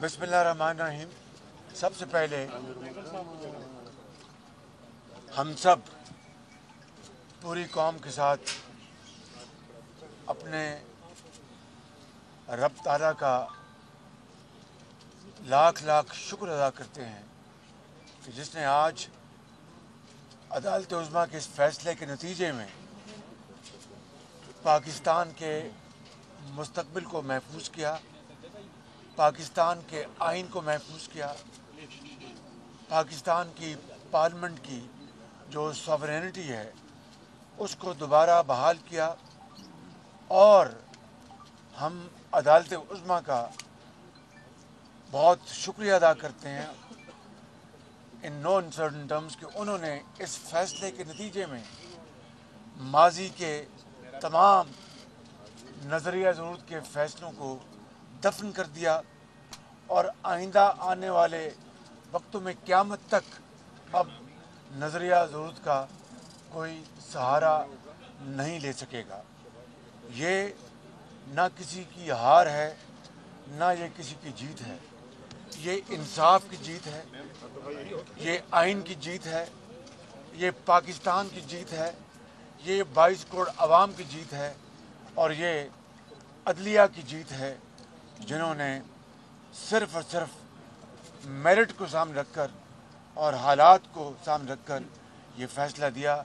बिस्मिल्लाहिर्रहमानिर्रहीम। सबसे पहले हम सब पूरी कौम के साथ अपने रब ताला का लाख लाख शुक्र अदा करते हैं कि जिसने आज अदालत उज़्मा के इस फैसले के नतीजे में पाकिस्तान के मुस्तक़बिल को महफूज किया, पाकिस्तान के आइन को महफूज किया, पाकिस्तान की पार्लियामेंट की जो सॉवरेनिटी है उसको दोबारा बहाल किया। और हम अदालत उज़्मा का बहुत शुक्रिया अदा करते हैं इन नो अनसर्टन टर्म्स कि उन्होंने इस फैसले के नतीजे में माजी के तमाम नज़रिया ज़रूरत के फ़ैसलों को दफन कर दिया और आइंदा आने वाले वक्तों में क़यामत तक अब नज़रिया ज़रूरत का कोई सहारा नहीं ले सकेगा। ये ना किसी की हार है, ना ये किसी की जीत है। ये इंसाफ की जीत है, ये आइन की जीत है, ये पाकिस्तान की जीत है, ये 22 करोड़ आवाम की जीत है और ये अदलिया की जीत है जिन्होंने सिर्फ़ और सिर्फ मेरिट को सामने रखकर और हालात को सामने रखकर ये फ़ैसला दिया।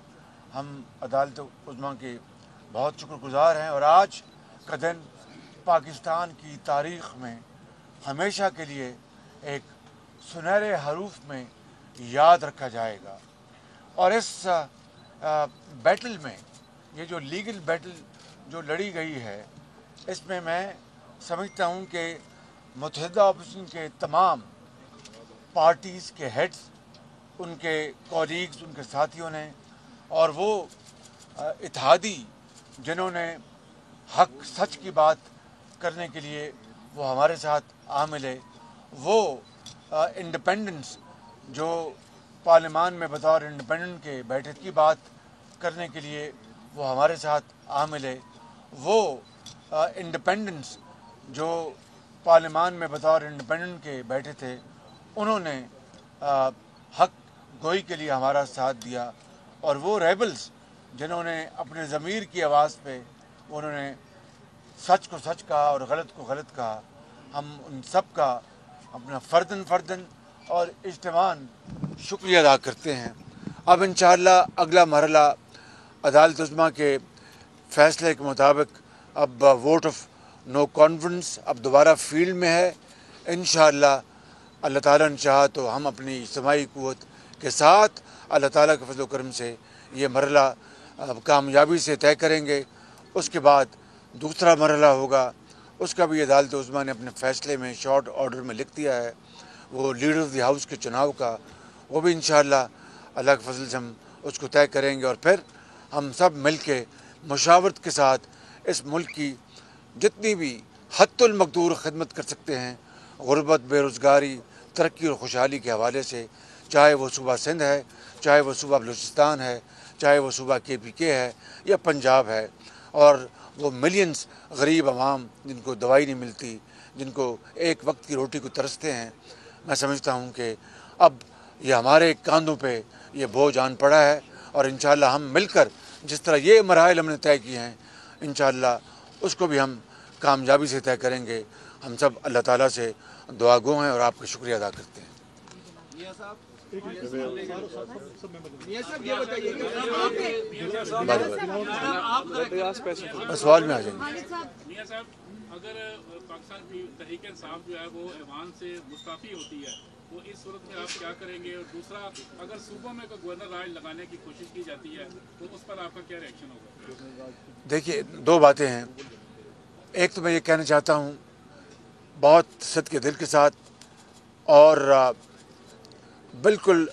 हम अदालत उज़्मा के बहुत शुक्रगुज़ार हैं और आज का दिन पाकिस्तान की तारीख़ में हमेशा के लिए एक सुनहरे हरूफ में याद रखा जाएगा। और इस बैटल में ये जो लीगल बैटल जो लड़ी गई है इसमें मैं समझता हूँ कि मुत्तहिदा अपोजिशन के तमाम पार्टीज़ के हेड्स, उनके कॉलीग्स, उनके साथियों ने और वो इत्तेहादी जिन्होंने हक सच की बात करने के लिए वो हमारे साथ आ मिले, वो इंडिपेंडेंस जो पार्लियामान में बतौर इंडिपेंडेंट के बैठे की बात करने के लिए वो हमारे साथ आ मिले, वो इंडिपेंडेंस जो पार्लियामान में बतौर इंडिपेंडेंट के बैठे थे उन्होंने हक गोई के लिए हमारा साथ दिया। और वो रेबल्स जिन्होंने अपने ज़मीर की आवाज़ पे उन्होंने सच को सच कहा और गलत को गलत कहा, हम उन सब का अपना फ़र्दन और इज्तिमान शुक्रिया अदा करते हैं। अब इंशाअल्लाह अगला मरहला अदालत उज़्मा के फ़ैसले के मुताबिक अब वोट ऑफ नो कॉन्फिडेंस अब दोबारा फील्ड में है। इंशाअल्लाह अल्लाह ताला ने चाहा तो हम अपनी इज्तिमाई क़ुव्वत के साथ अल्लाह ताला के फज़ल व करम से ये मरहला कामयाबी से तय करेंगे। उसके बाद दूसरा मरहला होगा, उसका भी अदालत उज़्मा ने अपने फ़ैसले में शॉर्ट ऑर्डर में लिख दिया है, वो लीडर ऑफ द हाउस के चुनाव का। वो भी इंशाअल्लाह अल्लाह के फज़ल से हम उसको तय करेंगे और फिर हम सब मिल के मुशावरत के साथ इस मुल्क की जितनी भी हद्दुल मक़दूर खिदमत कर सकते हैं गुरबत, बेरोज़गारी, तरक्की और खुशहाली के हवाले से, चाहे वो सूबा सिंध है, चाहे वो सूबा बलूचिस्तान है, चाहे वो सूबा KPK है या पंजाब है, और वो मिलियंस गरीब आवाम जिनको दवाई नहीं मिलती, जिनको एक वक्त की रोटी को तरसते हैं, मैं समझता हूँ कि अब ये हमारे कांधों पे ये बोझ आन पड़ा है और इंशाअल्लाह हम मिलकर जिस तरह ये मराहिल हमने तय किए हैं इंशाअल्लाह उसको भी हम कामयाबी से तय करेंगे। हम सब अल्लाह ताला से दुआ गो हैं और आपका शुक्रिया अदा करते हैं। सवाल में आ जाएंगे। मियां साहब, अगर पाकिस्तान की तहरीक इंसाफ जो है वो ऐवान से मुस्ताफ़ी होती है तो इस सूरत में आप क्या करेंगे? और दूसरा, अगर सूबों में कोई गवर्नर राज लगाने की कोशिश की जाती है तो उस पर आपका क्या रिएक्शन होगा? देखिए, दो बातें हैं। एक तो मैं ये कहना चाहता हूँ बहुत सद के दिल के साथ और बिल्कुल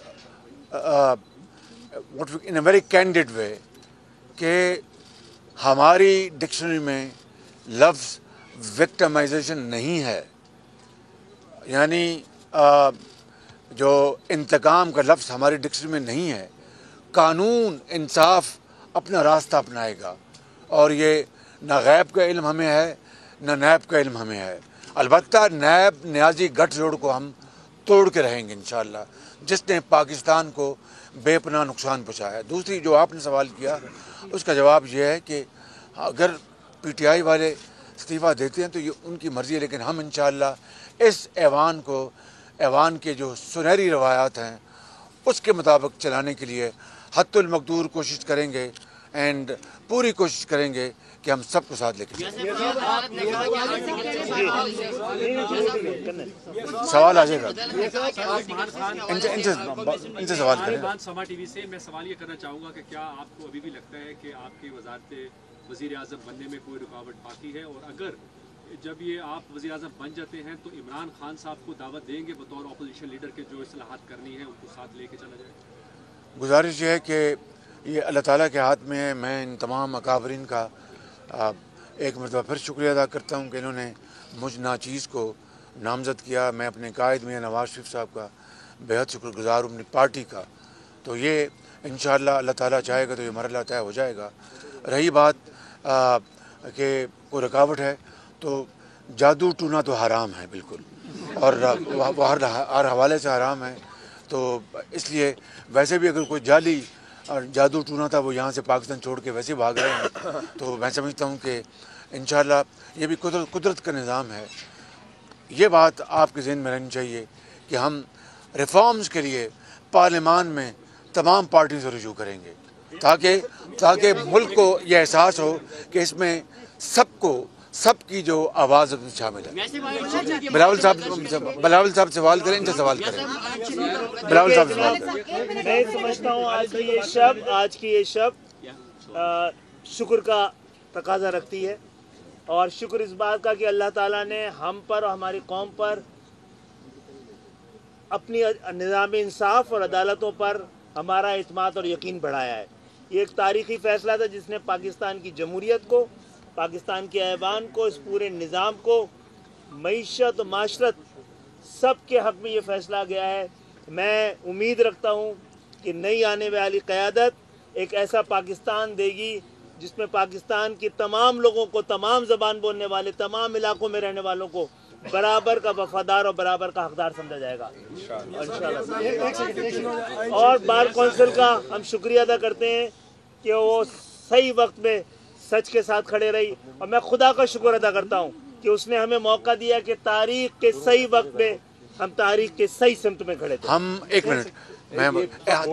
इन अ वेरी कैंडिड वे कि हमारी डिक्शनरी में लफ्ज़ विक्टिमाइजेशन नहीं है, यानी जो इंतकाम का लफ्ज़ हमारी डिक्शनरी में नहीं है। कानून इंसाफ अपना रास्ता अपनाएगा और ये ना गैब का इल्म हमें है, ना नैब का इल्म हमें है। البتہ نیب نیازی گٹھ جوڑ کو ہم توڑ کے رہیں گے انشاءاللہ، جس نے پاکستان کو بے پناہ نقصان پہنچایا۔ دوسری جو آپ نے سوال کیا اس کا جواب یہ ہے کہ اگر پی ٹی آئی والے استعفیٰ دیتے ہیں تو یہ ان کی مرضی ہے، لیکن ہم انشاءاللہ اس ایوان کے جو سنہری روایات ہیں اس کے مطابق چلانے کے لیے حتی المقدور کوشش کریں گے، اینڈ پوری کوشش کریں گے کہ ہم سب کو ساتھ لے کے چلیں۔ سوال آ جائے گا، ان سے سوال کریں۔ سما ٹی وی سے میں سوال یہ کرنا چاہوں گا کہ کیا آپ کو ابھی بھی لگتا ہے کہ آپ کی وزارت وزیر اعظم بننے میں کوئی رکاوٹ باقی ہے، اور اگر جب یہ آپ وزیر اعظم بن جاتے ہیں تو عمران خان صاحب کو دعوت دیں گے بطور اپوزیشن لیڈر کے جو اصلاحات کرنی ہے ان کو ساتھ لے کے چلا جائے؟ گزارش یہ ہے کہ یہ اللہ تعالیٰ کے ہاتھ میں ہے۔ میں ان تمام اکابرین کا ایک مرتبہ پھر شکریہ ادا کرتا ہوں کہ انہوں نے مجھ ناچیز کو نامزد کیا۔ میں اپنے قائد میاں نواز شریف صاحب کا بہت شکر گزار ہوں، اپنی پارٹی کا۔ تو یہ انشاءاللہ اللہ تعالیٰ چاہے گا تو یہ مرحلہ طے ہو جائے گا۔ رہی بات کہ کوئی رکاوٹ ہے تو جادو ٹونا تو حرام ہے بالکل، اور وہ ہر حوالے سے حرام ہے۔ تو اس لیے ویسے بھی اگر کوئی جعلی جادو ٹونا تھا وہ یہاں سے پاکستان چھوڑ کے ویسے بھاگ رہے ہیں، تو میں سمجھتا ہوں کہ انشاءاللہ یہ بھی قدرت کا نظام ہے۔ یہ بات آپ کے ذہن میں رہنی چاہیے کہ ہم ریفارمز کے لیے پارلیمان میں تمام پارٹیوں سے رجوع کریں گے، تاکہ ملک کو یہ احساس ہو کہ اس میں سب کی جو آواز شامل ہے۔ بلاول صاحب سوال کریں، ان سے سوال کریں۔ بلاول صاحب سوال کریں۔ میں سمجھتا ہوں آج کی یہ شب شکر کا تقاضا رکھتی ہے، اور شکر اس بات کا کہ اللہ تعالیٰ نے ہم پر اور ہماری قوم پر اپنی نظام انصاف اور عدالتوں پر ہمارا اعتماد اور یقین بڑھایا ہے۔ یہ ایک تاریخی فیصلہ تھا جس نے پاکستان کی جمہوریت کو، پاکستان کے ایوان کو، اس پورے نظام کو، معیشت و معاشرت سب کے حق میں یہ فیصلہ گیا ہے۔ میں امید رکھتا ہوں کہ نئی آنے والی قیادت ایک ایسا پاکستان دے گی جس میں پاکستان کی تمام لوگوں کو، تمام زبان بولنے والے، تمام علاقوں میں رہنے والوں کو برابر کا وفادار اور برابر کا حقدار سمجھا جائے گا انشاءاللہ۔ اور بار کونسل کا ہم شکریہ ادا کرتے ہیں کہ وہ صحیح وقت میں سچ کے ساتھ کھڑے رہی، اور میں خدا کا شکر ادا کرتا ہوں کہ اس نے ہمیں موقع دیا کہ تاریخ کے صحیح وقت میں ہم تاریخ کے صحیح سمت میں کھڑے تھے۔ ہم ایک منٹ،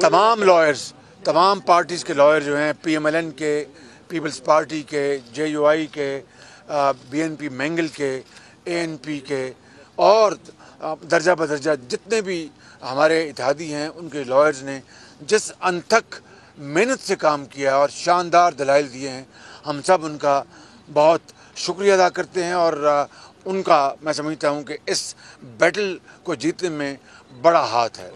تمام لائرز، تمام پارٹیز کے لائر جو ہیں، پی ایم ایل این کے، پیپلز پارٹی کے، جے یو آئی کے، بی این پی مینگل کے، اے این پی کے، اور درجہ بدرجہ جتنے بھی ہمارے اتحادی ہیں ان کے لائرز نے جس انتھک محنت سے کام کیا اور شاندار دلائل دیے ہیں، ہم سب ان کا بہت شکریہ ادا کرتے ہیں، اور ان کا میں سمجھتا ہوں کہ اس بیٹل کو جیتنے میں بڑا ہاتھ ہے۔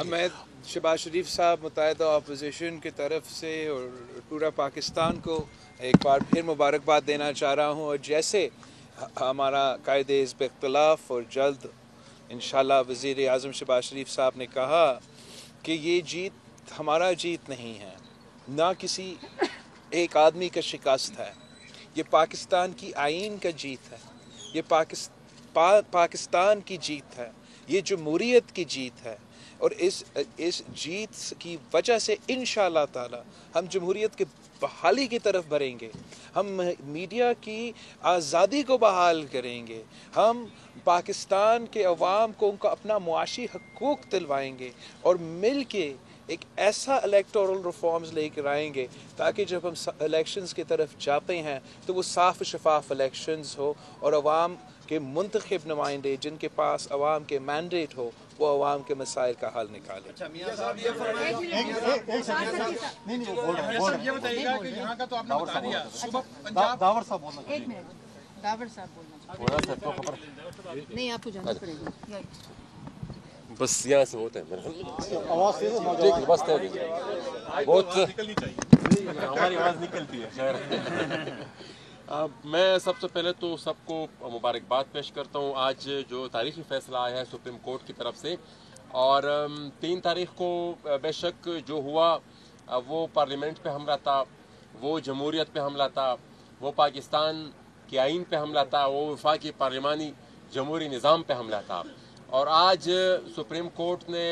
میں شہباز شریف صاحب متحدہ اپوزیشن کی طرف سے اور پورا پاکستان کو ایک بار پھر مبارکباد دینا چاہ رہا ہوں، اور جیسے ہمارا قائد حزب اختلاف اور جلد انشاءاللہ وزیر اعظم شہباز شریف صاحب نے کہا کہ یہ جیت ہمارا جیت نہیں ہے، نہ کسی ایک آدمی کا شکست ہے، یہ پاکستان کی آئین کا جیت ہے، یہ پاکستان کی جیت ہے، یہ جمہوریت کی جیت ہے، اور اس جیت کی وجہ سے انشاءاللہ تعالی ہم جمہوریت کے بحالی کی طرف بڑھیں گے، ہم میڈیا کی آزادی کو بحال کریں گے، ہم پاکستان کے عوام کو ان کا اپنا معاشی حقوق دلوائیں گے، اور مل کے ایک ایسا الیکٹورل ریفارمز لے کر آئیں گے تاکہ جب ہم الیکشنز کی طرف جاتے ہیں تو وہ صاف شفاف الیکشنز ہو، اور عوام کے منتخب نمائندے جن کے پاس عوام کے مینڈیٹ ہو وہ عوام کے مسائل کا حل نکالیں۔ یہ بتائیے گا کہ یہاں کا تو آپ نے بتا دیا، صبح پنجاب داور صاحب بولنا چاہتے نہیں، آپ کو جانا پڑے گا، بس یہاں سے ہوتا ہے بہت ہماری آواز نکلتی ہے۔ میں سب سے پہلے تو سب کو مبارکباد پیش کرتا ہوں آج جو تاریخی فیصلہ آیا ہے سپریم کورٹ کی طرف سے، اور 3 تاریخ کو بے شک جو ہوا وہ پارلیمنٹ پہ حملہ تھا، وہ جمہوریت پہ حملہ تھا، वो पाकिस्तान के आइन पे हमला था, वो वफाकी पार्लिमानी जमहूरी निज़ाम पे हमला था। और आज सुप्रीम कोर्ट ने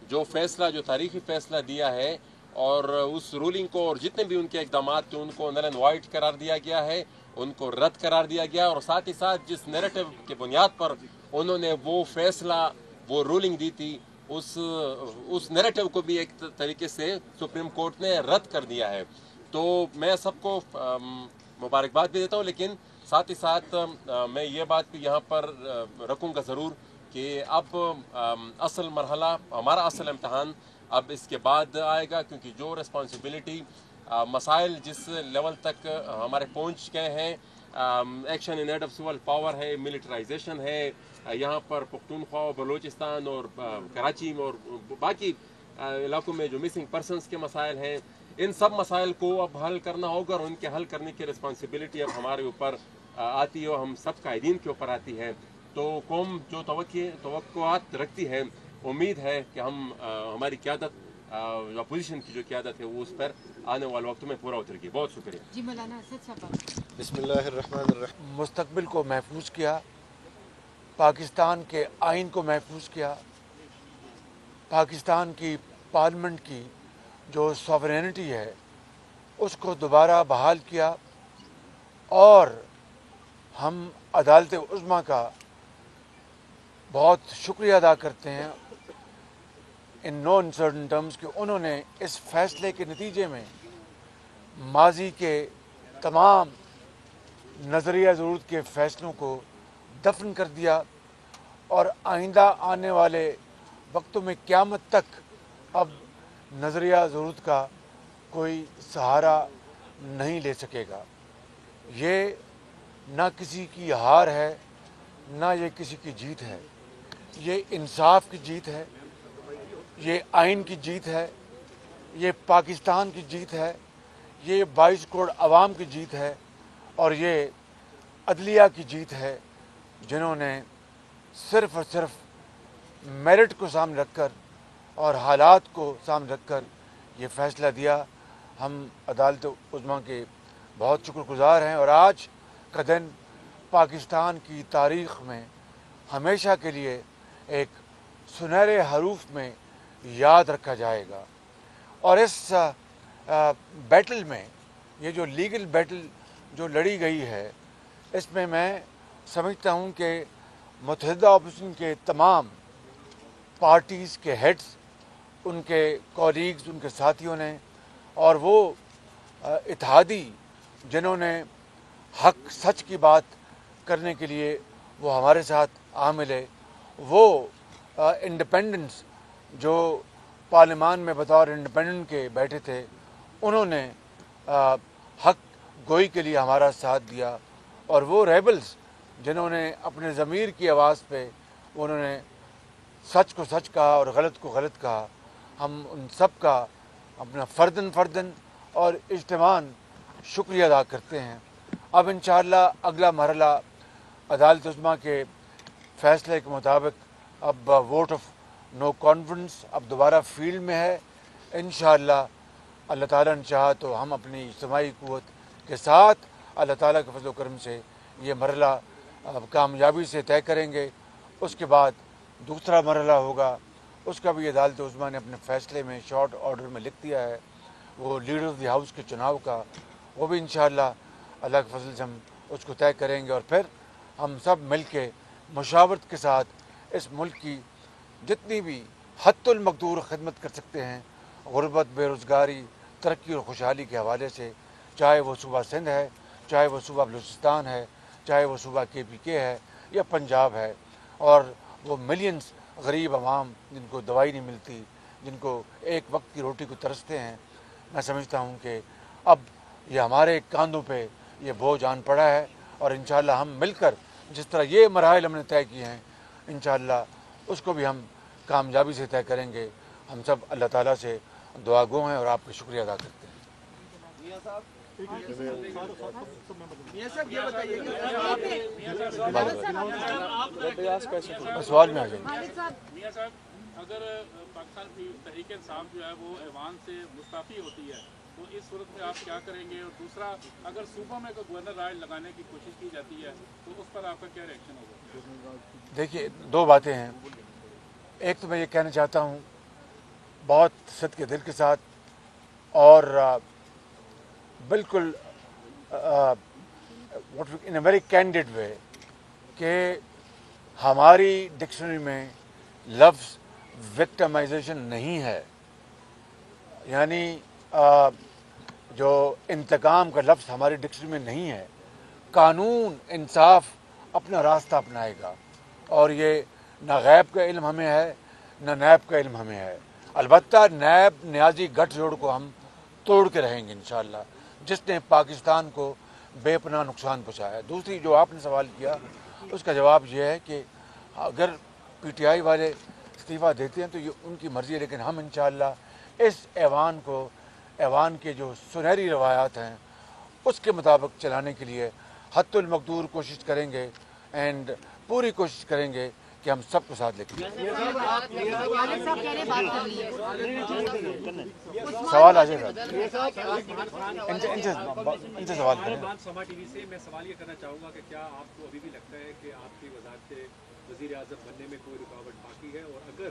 जो फ़ैसला, जो तारीख़ी फ़ैसला दिया है और उस रूलिंग को और जितने भी उनके इक़दाम थे उनको नल एंड वाइड करार दिया गया है, उनको रद्द करार दिया गया। और साथ ही साथ जिस नैरेटिव के बुनियाद पर उन्होंने वो फ़ैसला, वो रूलिंग दी थी, उस नैरेटिव को भी एक तरीके से सुप्रीम कोर्ट ने रद्द कर दिया है। तो मैं सबको मुबारकबाद भी देता हूँ, लेकिन साथ ही साथ मैं ये बात भी यहाँ पर रखूँगा ज़रूर कि अब असल मरहला, हमारा असल इम्तहान अब इसके बाद आएगा, क्योंकि जो रिस्पॉन्सिबिलिटी मसाइल जिस लेवल तक हमारे पहुँच गए हैं, action in aid of civil power है, मिलिटराइजेशन है, यहाँ पर पख्तूनख्वा और बलूचिस्तान और कराची और बाकी इलाकों में जो मिसिंग पर्सनस के मसाइल हैं, इन सब मसाइल को अब हल करना होगा और उनके हल करने की रिस्पॉन्सिबिलिटी अब हमारे ऊपर आती है और हम सब कायदीन के ऊपर आती है। तो कौम जो तवक्कुआत रखती है, उम्मीद है कि हम हमारी क़यादत, अपोजिशन की जो क़यादत है वो उस पर आने वाले वक्त में पूरा उतरेगी। बहुत शुक्रिया जी। मौलाना असद साहब, बिस्मिल्लाहिर्रहमानिर्रहीम। मुस्तकबिल को महफूज किया, पाकिस्तान के आइन को महफूज किया, पाकिस्तान की पार्लियामेंट की जो सॉवरेनिटी है उसको दोबारा बहाल किया और हम अदालत उज़्मा का बहुत शुक्रिया अदा करते हैं इन नो अनसर्टन टर्म्स कि उन्होंने इस फैसले के नतीजे में माजी के तमाम नज़रिया ज़रूरत के फ़ैसलों को दफन कर दिया और आइंदा आने वाले वक्तों में क़यामत तक अब नज़रिया ज़रूरत का कोई सहारा नहीं ले सकेगा। ये ना किसी की हार है, ना ये किसी की जीत है, ये इंसाफ की जीत है, ये आइन की जीत है, ये पाकिस्तान की जीत है, ये 22 करोड़ आवाम की जीत है और ये अदलिया की जीत है, जिन्होंने सिर्फ़ और सिर्फ मेरिट को सामने रखकर और हालात को सामने रखकर ये फ़ैसला दिया। हम अदालत उज़्मा के बहुत शुक्रगुज़ार हैं और आज का दिन पाकिस्तान की तारीख़ में हमेशा के लिए एक सुनहरे हरूफ में याद रखा जाएगा। और इस बैटल में, ये जो लीगल बैटल जो लड़ी गई है, इसमें मैं समझता हूँ कि मुत्तहिदा ऑपोजिशन के तमाम पार्टीज़ के हेड्स, उनके कॉलीग्स, उनके साथियों ने और वो इत्तेहादी जिन्होंने हक सच की बात करने के लिए वो हमारे साथ आ मिले, वो इंडिपेंडेंट्स जो पार्लियामान में बतौर इंडिपेंडेंट के बैठे थे, उन्होंने हक गोई के लिए हमारा साथ दिया। और वो रेबल्स जिन्होंने अपने ज़मीर की आवाज़ पे उन्होंने सच को सच कहा और गलत को गलत कहा, हम उन सब का अपना फ़र्दन और इज्तिमान शुक्रिया अदा करते हैं। अब इंशाअल्लाह अगला मरहला अदालत उज़्मा के फ़ैसले के मुताबिक अब वोट ऑफ नो कॉन्फिडेंस अब दोबारा फील्ड में है। इंशाअल्लाह अल्लाह ताला ने चाहा तो हम अपनी इज्तिमाई क़ुव्वत के साथ अल्लाह ताला के फज़ल व करम से ये मरहला कामयाबी से तय करेंगे। उसके बाद दूसरा मरहला होगा, उसका भी अदालत उज़्मा ने अपने फ़ैसले में शॉर्ट ऑर्डर में लिख दिया है, वो लीडर ऑफ द हाउस के चुनाव का। वो भी इंशाअल्लाह अल्लाह के फजल से हम उसको तय करेंगे और फिर हम सब मिल के मुशावरत के साथ इस मुल्क की जितनी भी हद्दुल मक़दूर खिदमत कर सकते हैं, गुरबत, बेरोज़गारी, तरक्की और खुशहाली के हवाले से, चाहे वो सूबा सिंध है, चाहे वो सूबा बलूचिस्तान है, चाहे वो सूबा KPK है या पंजाब है, और वो मिलियंस गरीब आवाम जिनको दवाई नहीं मिलती, जिनको एक वक्त की रोटी को तरसते हैं। मैं समझता हूँ कि अब ये हमारे कांधों पे ये बोझ आन पड़ा है और इंशाअल्लाह हम मिलकर जिस तरह ये मराहिल हमने तय किए हैं, इंशाअल्लाह उसको भी हम कामयाबी से तय करेंगे। हम सब अल्लाह ताला से दुआ गो हैं और आपका शुक्रिया अदा करते हैं। सवाल में आ जाएंगे। मियां साहब, अगर पाकिस्तान की तहरीक इंसाफ जो है वो ऐवान से मुस्ताफ़ी होती है तो इस सूरत में आप क्या करेंगे? और दूसरा, अगर सूबों में कोई गवर्नर राज लगाने की कोशिश की जाती है तो उस पर आपका क्या रिएक्शन होगा? देखिए, दो बातें हैं। एक तो मैं ये कहना चाहता हूँ बहुत सद के दिल के साथ और बिल्कुल इन अ वेरी कैंडिड वे कि हमारी डिक्शनरी में लफ्ज़ विक्टिमाइजेशन नहीं है, यानी जो इंतकाम का लफ्ज़ हमारी डिक्शनरी में नहीं है। कानून इंसाफ अपना रास्ता अपनाएगा और ये न गैब का इल्म हमें है न नैब का इल्म हमें है। अलबत्ता नैब न्याजी गठजोड़ को हम तोड़ के रहेंगे इंशाअल्लाह, जिसने पाकिस्तान को बेपनाह नुकसान पहुँचाया। दूसरी जो आपने सवाल किया उसका जवाब ये है कि अगर पीटीआई वाले इस्तीफ़ा देते हैं तो ये उनकी मर्ज़ी है, लेकिन हम इंशाअल्लाह इस ऐवान के जो सुनहरी रवायात हैं उसके मुताबिक चलाने के लिए हद्दुल मक़दूर कोशिश करेंगे एंड पूरी कोशिश करेंगे कि हम सबको साथ लेके सवाल आ जाएगा। इनसे सवाल करें। समा टीवी से मैं सवाल ये करना चाहूँगा कि क्या आपको अभी भी लगता है कि आपकी वज़ारत वज़ीर आज़म बनने में कोई रुकावट बाकी है, और अगर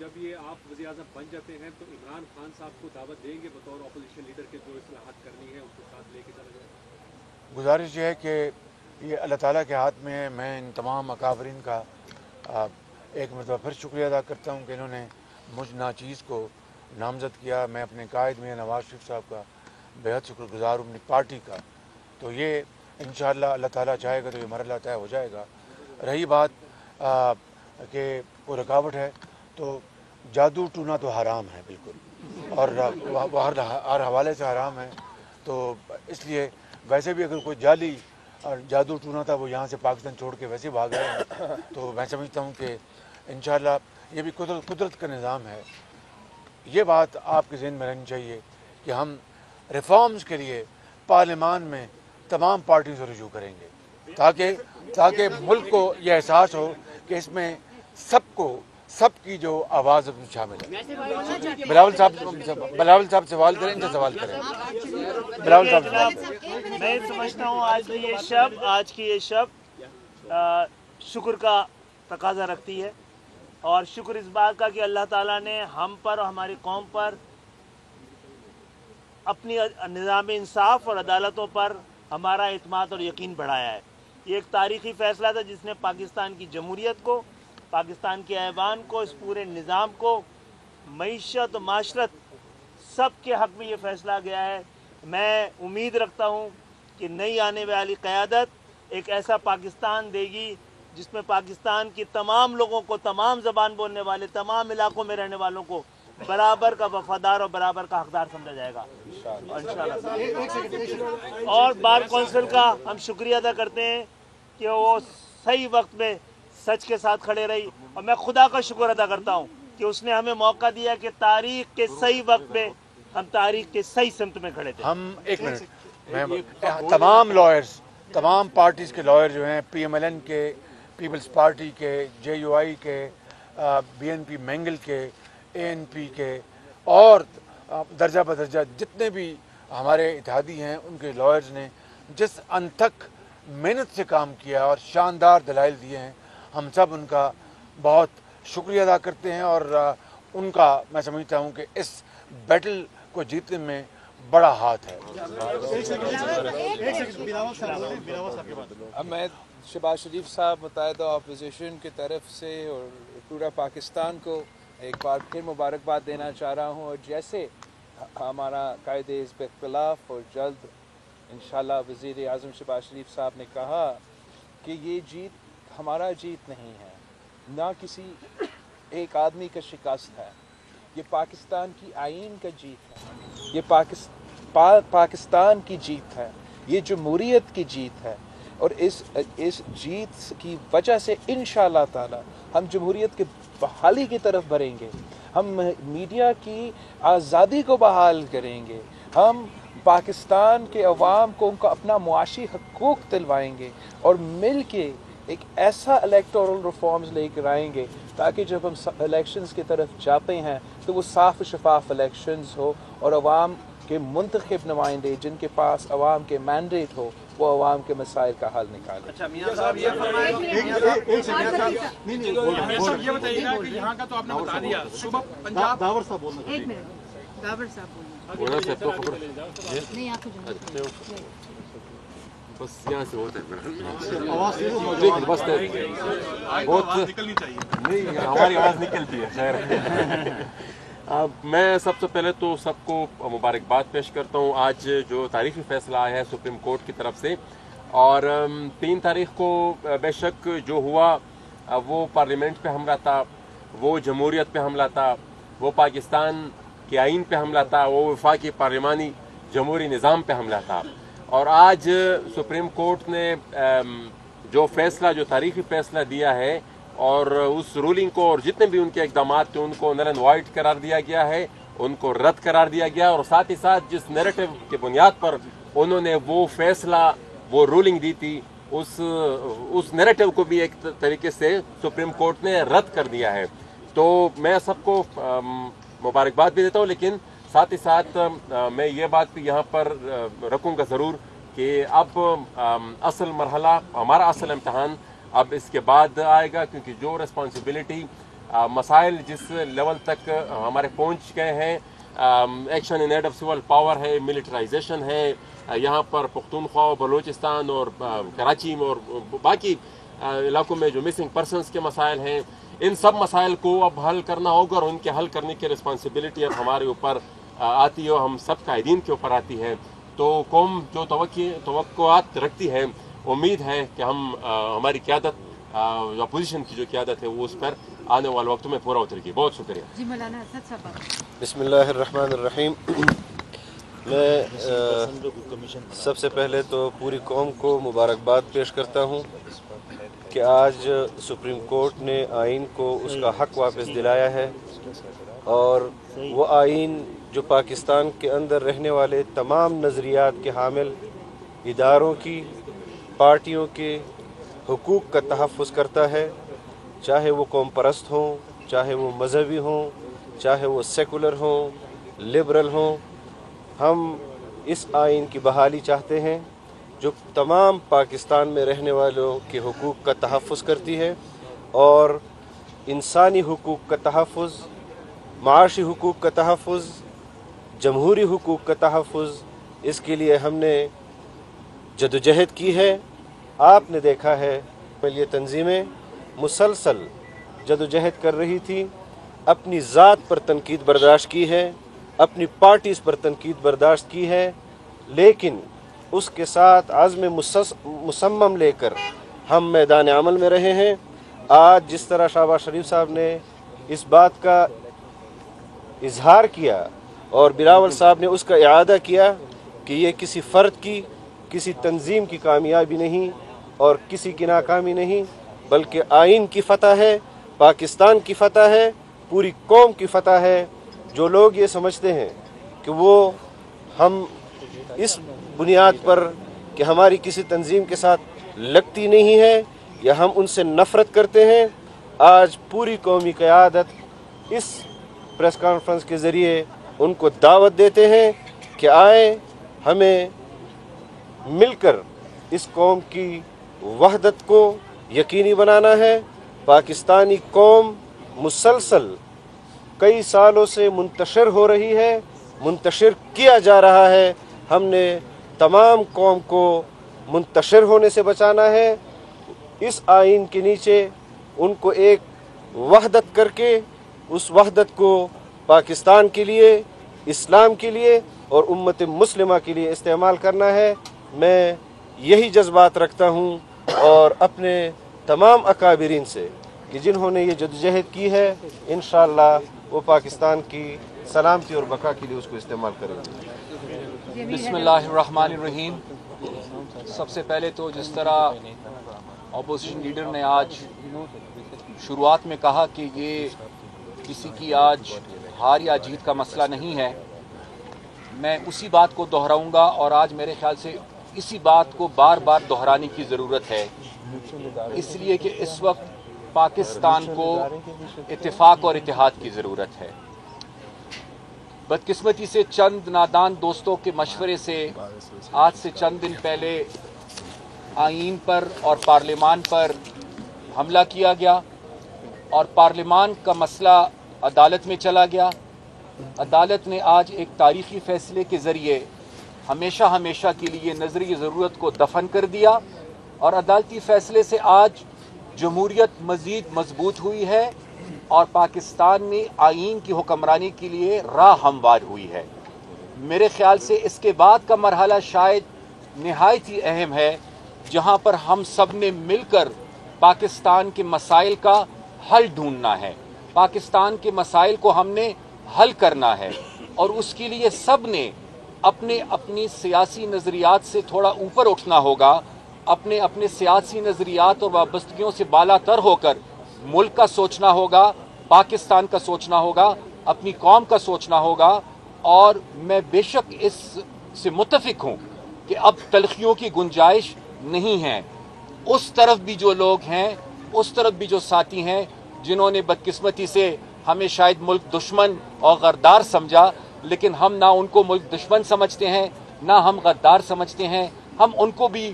जब ये आप वज़ीर आज़म बन जाते हैं तो इमरान खान साहब को दावत देंगे बतौर अपोजिशन लीडर के जो इस्लाहात करनी है उसको साथ लेके चला जाए? गुजारिश ये है कि ये अल्लाह ताला के हाथ में है। मैं इन तमाम अकाबरीन का एक मरतबा फिर शुक्रिया अदा करता हूँ कि इन्होंने मुझ नाचीज़ को नामज़द किया। मैं अपने कायद में नवाज़ शरीफ साहब का बेहद शुक्रगुज़ार हूँ, अपनी पार्टी का। तो ये इंशाअल्लाह अल्लाह ताला चाहेगा तो ये मरहला तय हो जाएगा। रही बात कि कोई रुकावट है तो जादू टूना तो हराम है बिल्कुल, और वह हर हवाले से हराम है। तो इसलिए वैसे भी अगर कोई जाली और जादू टूना था वो यहाँ से पाकिस्तान छोड़ के वैसे भाग गए, तो मैं समझता हूँ कि इंशाअल्लाह ये भी कुदरत का निज़ाम है। ये बात आपके ज़हन में रहनी चाहिए कि हम रिफॉर्म्स के लिए पार्लियामान में तमाम पार्टियों से रुजू करेंगे ताकि मुल्क को यह एहसास हो कि इसमें सबकी जो आवाज़ उसमें शामिल है। बिलावल साहब सवाल करें, इनसे सवाल करें। बिलावल साहब, मैं समझता हूँ आज की ये शब शुक्र का तकाजा रखती है, और शुक्र इस बात का कि अल्लाह ताला ने हम पर और हमारी कौम पर अपनी निज़ाम इंसाफ और अदालतों पर हमारा इत्मीनान और यकीन बढ़ाया है। ये एक तारीख़ी फ़ैसला था जिसने पाकिस्तान की जमहूरियत को, पाकिस्तान के ऐवान को, इस पूरे निज़ाम को, मईशत और माशरत सब के हक़ में ये फ़ैसला गया है। मैं उम्मीद रखता हूँ कि नई आने वाली क़यादत एक ऐसा पाकिस्तान देगी जिसमें पाकिस्तान की तमाम लोगों को, तमाम ज़बान बोलने वाले, तमाम इलाकों में रहने वालों को बराबर का वफादार और बराबर का हकदार समझा जाएगा इंशाअल्लाह। और बार कौंसिल का हम शुक्रिया अदा करते हैं कि वो सही वक्त में सच के साथ खड़े रही, और मैं खुदा का शुक्र अदा करता हूँ कि उसने हमें मौका दिया कि तारीख के सही वक्त में हम तारीख के सही सिमत में खड़े थे। हम एक मिनट, तमाम लॉयर्स, तमाम पार्टीज़ के लॉयर जो हैं, PMLN के, पीपल्स पार्टी के, JUI के, BNP मैंगल के, ANP के, और दर्जा बदर्जा जितने भी हमारे इत्तेहादी हैं उनके लॉयर्स ने जिस अनथक मेहनत से काम किया और शानदार दलाइल दिए हैं, हम सब उनका बहुत शुक्रिया अदा करते हैं। और उनका मैं समझता हूँ कि इस बैटल को जीतने में बड़ा हाथ है। अब मैं शहबाज शरीफ साहब मुताहिदा अपोजिशन की तरफ से और पूरा पाकिस्तान को एक बार फिर मुबारकबाद देना चाह रहा हूँ। और जैसे हमारा कायदे हिज़्ब इख्तिलाफ और जल्द इंशाअल्लाह वज़ीर आज़म शहबाज शरीफ साहब ने कहा कि ये जीत हमारा जीत नहीं है, ना किसी एक आदमी का शिकस्त है, ये पाकिस्तान की आइन का जीत है, ये पाकिस्तान की जीत है, ये जमहूरियत की जीत है। और इस जीत की वजह से इंशाअल्लाह ताला हम जमहूरियत के बहाली की तरफ बढ़ेंगे, हम मीडिया की आज़ादी को बहाल करेंगे, हम पाकिस्तान के अवाम को उनका अपना मुआशी हकूक़ दिलवाएंगे और मिल के एक ऐसा इलेक्टोरल रिफॉर्म्स लेकर आएंगे ताकि जब हम इलेक्शंस की तरफ जाते हैं तो वो साफ शफाफ इलेक्शंस हो और अवाम کہ منتخب نمائندے جن کے پاس عوام کے مینڈیٹ ہو وہ عوام کے مسائل کا حل نکالیں۔ اچھا میاں صاحب یہ بتائیے گا کہ یہاں کا تو آپ نے بتا دیا صبح پنجاب داور صاحب بولنا ایک منٹ داور صاحب بولنا نہیں آپ کو بس یہاں سے ہوتا ہے آواز نکلنی چاہیے نہیں ہماری آواز نکلتی ہے خیر۔ میں سب سے پہلے تو سب کو مبارکباد پیش کرتا ہوں آج جو تاریخی فیصلہ آیا ہے سپریم کورٹ کی طرف سے، اور 3 تاریخ کو بے شک جو ہوا وہ پارلیمنٹ پہ حملہ تھا، وہ جمہوریت پہ حملہ تھا، وہ پاکستان کے آئین پہ حملہ تھا، وہ وفاقی پارلیمانی جمہوری نظام پہ حملہ تھا، اور آج سپریم کورٹ نے جو فیصلہ جو تاریخی فیصلہ دیا ہے اور اس رولنگ کو اور جتنے بھی ان کے اقدامات تھے ان کو نل اینڈ وائڈ قرار دیا گیا ہے، ان کو رد قرار دیا گیا، اور ساتھ ہی ساتھ جس نیریٹو کے بنیاد پر انہوں نے وہ فیصلہ وہ رولنگ دی تھی اس نیریٹو کو بھی ایک طریقے سے سپریم کورٹ نے رد کر دیا ہے۔ تو میں سب کو مبارکباد بھی دیتا ہوں، لیکن ساتھ ہی ساتھ میں یہ بات بھی یہاں پر رکھوں گا ضرور کہ اب اصل مرحلہ ہمارا اصل امتحان اب اس کے بعد آئے گا، کیونکہ جو ریسپانسبلٹی مسائل جس لیول تک ہمارے پہنچ گئے ہیں، action in aid of civil power ہے، ملٹرائزیشن ہے، یہاں پر پختونخوا بلوچستان اور کراچی اور باقی علاقوں میں جو مسنگ پرسنس کے مسائل ہیں، ان سب مسائل کو اب حل کرنا ہوگا، اور ان کے حل کرنے کی ریسپانسبلٹی اب ہمارے اوپر آتی ہے اور ہم سب قائدین کے اوپر آتی ہے۔ تو قوم جو توقعات رکھتی ہے، امید ہے کہ ہم ہماری قیادت اپوزیشن کی جو قیادت ہے وہ اس پر آنے والے وقتوں میں پورا اترے گی۔ بہت شکریہ۔ جی مولانا اسد صاحب بسم اللہ الرحمن الرحیم۔ میں سب سے پہلے تو پوری قوم کو مبارکباد پیش کرتا ہوں کہ آج سپریم کورٹ نے آئین کو اس کا حق واپس دلایا ہے، اور وہ آئین جو پاکستان کے اندر رہنے والے تمام نظریات کے حامل اداروں کی پارٹیوں کے حقوق کا تحفظ کرتا ہے، چاہے وہ قوم پرست ہوں، چاہے وہ مذہبی ہوں، چاہے وہ سیکولر ہوں، لبرل ہوں۔ ہم اس آئین کی بحالی چاہتے ہیں جو تمام پاکستان میں رہنے والوں کے حقوق کا تحفظ کرتی ہے، اور انسانی حقوق کا تحفظ، معاشی حقوق کا تحفظ، جمہوری حقوق کا تحفظ، اس کے لیے ہم نے جدوجہد کی ہے۔ آپ نے دیکھا ہے یہ تنظیمیں مسلسل جدوجہد کر رہی تھی، اپنی ذات پر تنقید برداشت کی ہے، اپنی پارٹیز پر تنقید برداشت کی ہے، لیکن اس کے ساتھ عزم مصمم لے کر ہم میدان عمل میں رہے ہیں۔ آج جس طرح شہباز شریف صاحب نے اس بات کا اظہار کیا اور بلاول صاحب نے اس کا اعادہ کیا کہ یہ کسی فرد کی، کسی تنظیم کی کامیابی نہیں اور کسی کی ناکامی نہیں، بلکہ آئین کی فتح ہے، پاکستان کی فتح ہے، پوری قوم کی فتح ہے۔ جو لوگ یہ سمجھتے ہیں کہ وہ ہم اس بنیاد پر کہ ہماری کسی تنظیم کے ساتھ لگتی نہیں ہے یا ہم ان سے نفرت کرتے ہیں، آج پوری قومی قیادت اس پریس کانفرنس کے ذریعے ان کو دعوت دیتے ہیں کہ آئیں، ہمیں مل کر اس قوم کی وحدت کو یقینی بنانا ہے۔ پاکستانی قوم مسلسل کئی سالوں سے منتشر ہو رہی ہے، منتشر کیا جا رہا ہے۔ ہم نے تمام قوم کو منتشر ہونے سے بچانا ہے۔ اس آئین کے نیچے ان کو ایک وحدت کر کے اس وحدت کو پاکستان کے لیے، اسلام کے لیے اور امت مسلمہ کے لیے استعمال کرنا ہے۔ میں یہی جذبات رکھتا ہوں، اور اپنے تمام اکابرین سے کہ جنہوں نے یہ جدوجہد کی ہے، انشاءاللہ وہ پاکستان کی سلامتی اور بقا کے لیے اس کو استعمال کریں گے۔ بسم اللہ الرحمن الرحیم۔ سب سے پہلے تو جس طرح اپوزیشن لیڈر نے آج شروعات میں کہا کہ یہ کسی کی آج ہار یا جیت کا مسئلہ نہیں ہے، میں اسی بات کو دہراؤں گا، اور آج میرے خیال سے اسی بات کو بار بار دہرانے کی ضرورت ہے، اس لیے کہ اس وقت پاکستان کو اتفاق اور اتحاد کی ضرورت ہے۔ बदकिस्मती से चंद नादान दोस्तों के मशवरे से आज से चंद दिन पहले आईन पर और पार्लियामान पर हमला किया गया और पार्लियामान का मसला अदालत में चला गया। अदालत ने आज एक तारीखी फैसले के ज़रिए हमेशा हमेशा के लिए नज़री ज़रूरत को दफन कर दिया और अदालती फ़ैसले से आज जमहूरियत मज़ीद मजबूत हुई है और पाकिस्तान में आईन की हुक्मरानी के लिए राह हमवार हुई है। मेरे ख्याल से इसके बाद का मरहला शायद निहायत ही अहम है, जहां पर हम सब ने मिलकर पाकिस्तान के मसाइल का हल ढूंढना है। पाकिस्तान के मसाइल को हमने हल करना है और उसके लिए सब ने अपने अपनी सियासी नज़रियात से थोड़ा ऊपर उठना होगा, अपने अपने सियासी नज़रियात और वाबस्तगियों से बालातर होकर मुल्क का सोचना होगा, पाकिस्तान का सोचना होगा, अपनी कौम का सोचना होगा। और मैं बेशक इस से मुत्तफिक हूँ कि अब तलखियों की गुंजाइश नहीं है। उस तरफ भी जो लोग हैं, उस तरफ भी जो साथी हैं जिन्होंने बदकिस्मती से हमें शायद मुल्क दुश्मन और गद्दार समझा, लेकिन हम ना उनको मुल्क दुश्मन समझते हैं ना हम गद्दार समझते हैं, हम उनको भी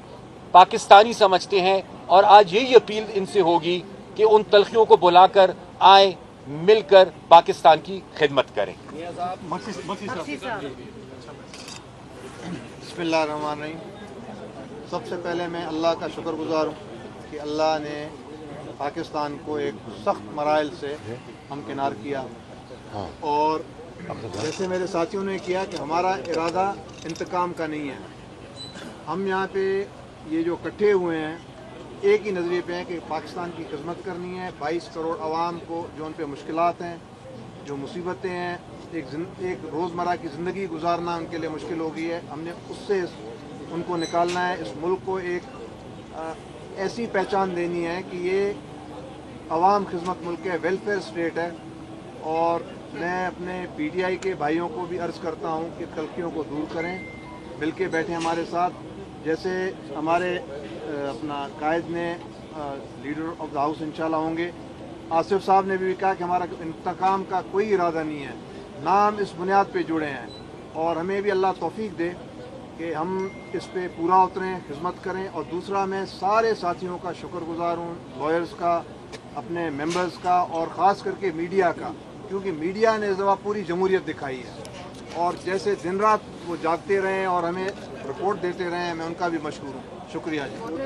पाकिस्तानी समझते हैं। और आज यही अपील इनसे होगी कि उन तलखियों को बुलाकर आए, मिलकर पाकिस्तान की खिदमत करें। बिस्मिल्लाहिर्रहमानिर्रहीम। सबसे पहले मैं अल्लाह का शुक्रगुजार हूँ कि अल्लाह ने पाकिस्तान को एक सख्त मराइल से हमकिनार किया और जैसे मेरे साथियों ने किया कि हमारा इरादा इंतकाम का नहीं है। हम यहाँ पे ये जो इकट्ठे हुए हैं एक ही नज़रिए पे हैं कि पाकिस्तान की खिदमत करनी है। 22 करोड़ आवाम को जो उन पे मुश्किलात हैं, जो मुसीबतें हैं, एक रोज़मर्रा की ज़िंदगी गुजारना उनके लिए मुश्किल हो गई है, हमने उससे उनको निकालना है। इस मुल्क को एक ऐसी पहचान देनी है कि ये अवाम खिदमत मुल्क है, वेलफेयर स्टेट है। और मैं अपने PTI के भाइयों को भी अर्ज़ करता हूँ कि तलखियों को दूर करें, मिल के बैठें हमारे साथ। जैसे हमारे अपना कायद ने लीडर ऑफ द हाउस इंशाल्लाह होंगे, आसिफ साहब ने भी कहा कि हमारा इंतकाम का कोई इरादा नहीं है, नाम इस बुनियाद पे जुड़े हैं। और हमें भी अल्लाह तौफीक दे कि हम इस पे पूरा उतरें, खिदमत करें। और दूसरा, मैं सारे साथियों का शुक्रगुजार हूँ, लॉयर्स का, अपने मेंबर्स का और ख़ास करके मीडिया का, क्योंकि मीडिया ने इस दफ़ा पूरी जमहूरियत दिखाई है और जैसे दिन रात वो जागते रहें और हमें रिपोर्ट देते रहें, मैं उनका भी मशकूर हूँ। शुक्रिया जी।